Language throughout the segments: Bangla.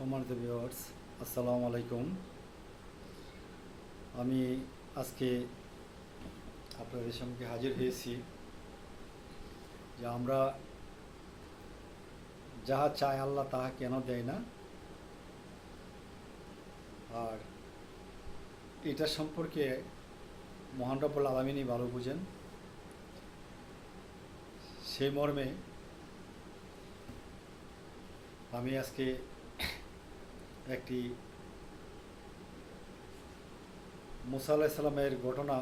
সম্মানিত ভিউয়ার্স, আসসালামু আলাইকুম। আমি আজকে আপনাদের সামনে হাজির হয়েছি যে আমরা যাহা চাই আল্লাহ তাহা কেন দেয় না, আর এটা সম্পর্কে মহান রব্বুল আলামিনই ভালো বুঝেন। সেই মর্মে আমি আজকে একটি মুসা আলাইহিস সালামের ঘটনা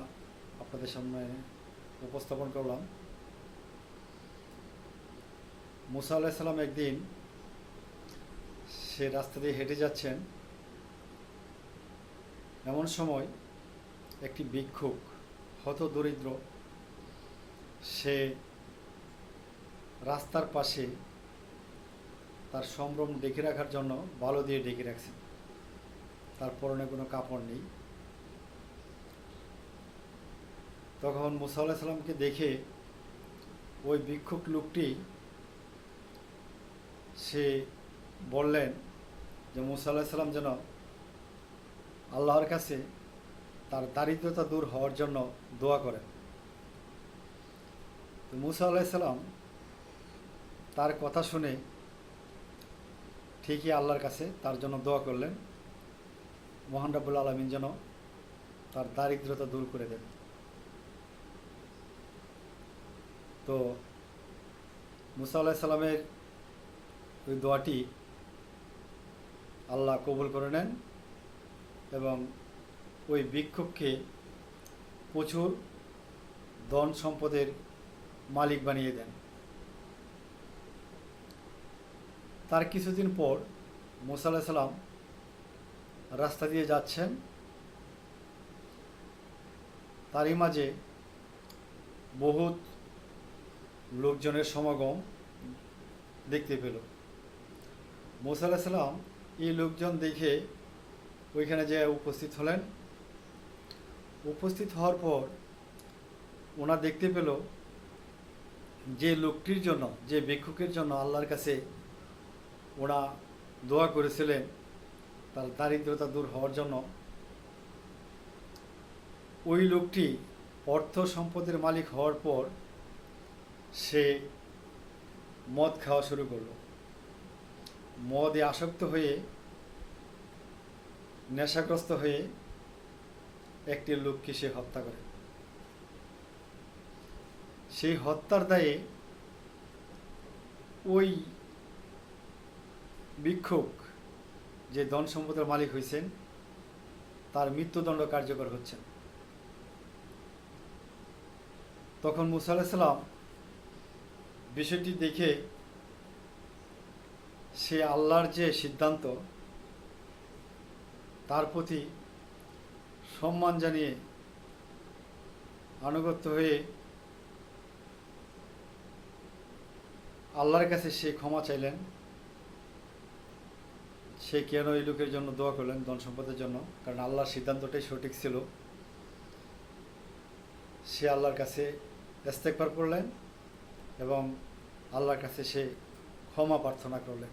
আপনাদের সামনে উপস্থাপন করলাম। মুসা আলাইহিস সালাম একদিন সে রাস্তা দিয়ে হেঁটে যাচ্ছেন, এমন সময় একটি ভিক্ষুক হতদরিদ্র সে রাস্তার পাশে তার সম্ভ্রম ঢেকে রাখার জন্য বালু দিয়ে ঢেকে রাখছেন, তার পরনে কোনো কাপড় নেই। তখন মুসা আলাইহিস সালামকে দেখে ওই ভিক্ষুক লোকটি সে বললেন যে মুসা আলাইহিস সালাম যেন আল্লাহর কাছে তার দারিদ্রতা দূর হওয়ার জন্য দোয়া করেন। তো মুসা আলাইহিস সালাম তার কথা শুনে ঠিকই আল্লাহর কাছে তার জন্য দোয়া করলেন, মহান রব্বুল আলামিন যেন তার দারিদ্রতা দূর করে দেন। তো মুসা আলাইহিস সালামের ওই দোয়াটি আল্লাহ কবুল করে নেন এবং ওই ভিক্ষুককে প্রচুর ধন সম্পদের মালিক বানিয়ে দেন। তার কিছুদিন পর মুসা আলাইহিস সালাম রাস্তা দিয়ে যাচ্ছেন, তারই মাঝে বহুত লোকজনের সমাগম দেখতে পেল। মুসা আলাইহিস সালাম এই লোকজন দেখে ওইখানে যে উপস্থিত হলেন। উপস্থিত হওয়ার পর ওনা দেখতে পেল যে লোকটির জন্য, যে ভিক্ষুকের জন্য আল্লাহর কাছে ওরা দোয়া করেছিলেন তার দারিদ্রতা দূর হওয়ার জন্য, ওই লোকটি অর্থ সম্পদের মালিক হওয়ার পর সে মদ খাওয়া শুরু করলো। মদে আসক্ত হয়ে নেশাগ্রস্ত হয়ে একটি লোককে সে হত্যা করে। সেই হত্যার দায়ে ওই ভিক্ষুক যে ধন সম্পদের মালিক হয়েছেন তার মৃত্যুদণ্ড কার্যকর হচ্ছে। তখন মুসা আলাইহিস সালাম বিষয়টি দেখে সে আল্লাহর যে সিদ্ধান্ত তার প্রতি সম্মান জানিয়ে আনুগত্য হয়ে আল্লাহর কাছে সে ক্ষমা চাইলেন। সে কেন এই লোকের জন্য দোয়া করলেন, ধন সম্পদের জন্য, কারণ আল্লাহর সিদ্ধান্তটাই সঠিক ছিল। সে আল্লাহর কাছে ইস্তেগফার করলেন এবং আল্লাহর কাছে সে ক্ষমা প্রার্থনা করলেন।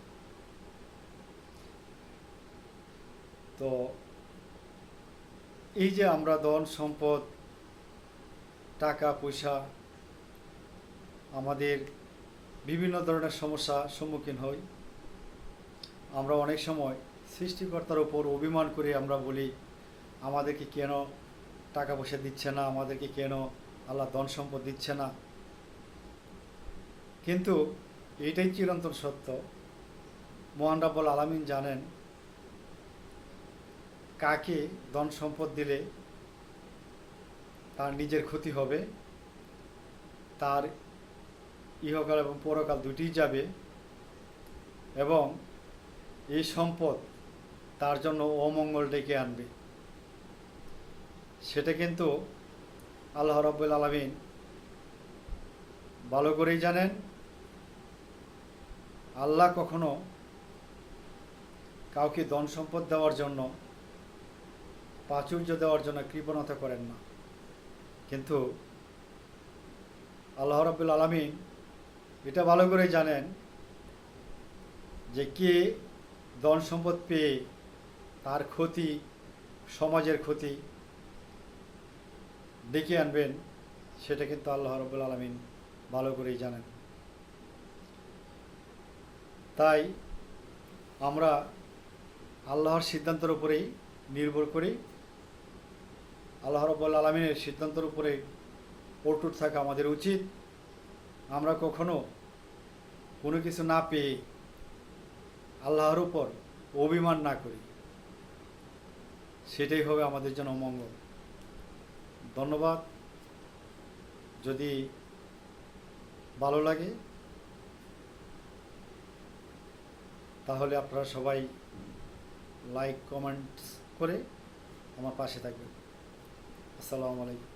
তো এই যে আমরা ধন সম্পদ, টাকা পয়সা, আমাদের বিভিন্ন ধরনের সমস্যা সম্মুখীন হই। আমরা অনেক সময় সৃষ্টিকর্তার উপর অভিমান করে আমরা বলি আমাদেরকে কেন টাকা পয়সা দিচ্ছে না, আমাদেরকে কেন আল্লাহ ধন সম্পদ দিচ্ছে না। কিন্তু এইটাই চিরন্তন সত্য, মহান রব্বুল আলামিন জানেন কাকে ধন সম্পদ দিলে তার নিজের ক্ষতি হবে, তার ইহকাল এবং পরকাল দুটিই যাবে, এবং এই সম্পদ তার জন্য অমঙ্গল ডেকে আনবে। সেটা কিন্তু আল্লাহ রাব্বুল আলামিন ভালো করেই জানেন। আল্লাহ কখনো কাউকে ধন সম্পদ দেওয়ার জন্য, প্রাচুর্য দেওয়ার জন্য কৃপণতা করেন না, কিন্তু আল্লাহ রাব্বুল আলামিন এটা ভালো করেই জানেন যে কে ধন সম্পদ পেয়ে তার ক্ষতি, সমাজের ক্ষতি ডেকে আনবেন, সেটা কিন্তু আল্লাহ রাব্বুল আলামিন ভালো করেই জানেন। তাই আমরা আল্লাহর সিদ্ধান্তের উপরেই নির্ভর করি, আল্লাহ রাব্বুল আলামিনের সিদ্ধান্তের উপরে অটুট থাকা আমাদের উচিত। আমরা কখনো কোনো কিছু না পেয়ে আল্লাহর উপর অভিমান না করি, সেটাই হবে আমাদের জন্য মঙ্গল। ধন্যবাদ। যদি ভালো লাগে তাহলে আপনারা সবাই লাইক কমেন্টস করে আমার পাশে থাকবেন। আসসালামু আলাইকুম।